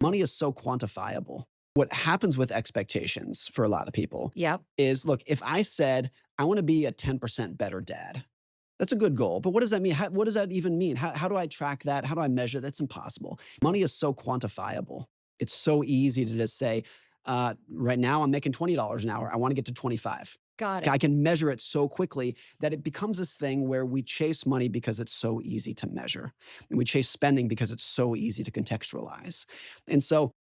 Money is so quantifiable. What happens with expectations for a lot of people Yep. is, look, if I said, I want to be a 10% better dad, that's a good goal. But what does that mean? What does that even mean? How do I track that? How do I measure? That's impossible. Money is so quantifiable. It's so easy to just say, right now I'm making $20 an hour. I want to get to 25. Got I it. can measure it so quickly that it becomes this thing where we chase money because it's so easy to measure. And we chase spending because it's so easy to contextualize. And so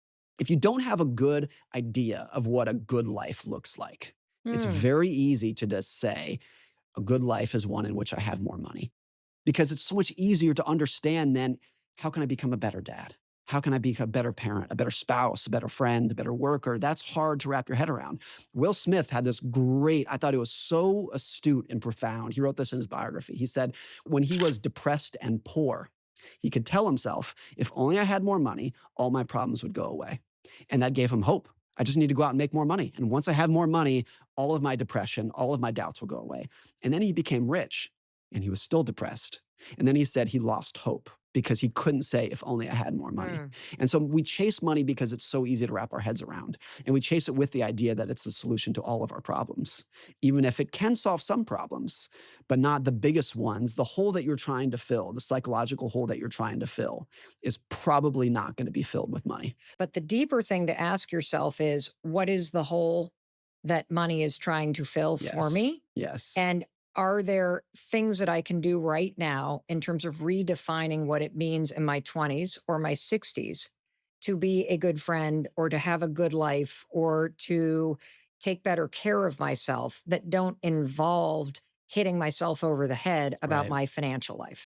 if you don't have a good idea of what a good life looks like, it's Hmm. very easy to just say, a good life is one in which I have more money, because it's so much easier to understand than, how can I become a better dad? How can I be a better parent, a better spouse, a better friend, a better worker? That's hard to wrap your head around. Will Smith had this great, I thought it was so astute and profound. He wrote this in his biography. He said, when he was depressed and poor, he could tell himself, if only I had more money, all my problems would go away. And that gave him hope. I just need to go out and make more money. And once I have more money, all of my depression, all of my doubts will go away. And then he became rich and he was still depressed. And then he said he lost hope because he couldn't say, if only I had more money. Hmm. And so we chase money because it's so easy to wrap our heads around. And we chase it with the idea that it's the solution to all of our problems, even if it can solve some problems, but not the biggest ones. The hole that you're trying to fill, the psychological hole that you're trying to fill, is probably not going to be filled with money. But the deeper thing to ask yourself is, what is the hole that money is trying to fill for Yes. me? Yes. And are there things that I can do right now in terms of redefining what it means in my 20s or my 60s to be a good friend or to have a good life or to take better care of myself that don't involve hitting myself over the head about Right. my financial life?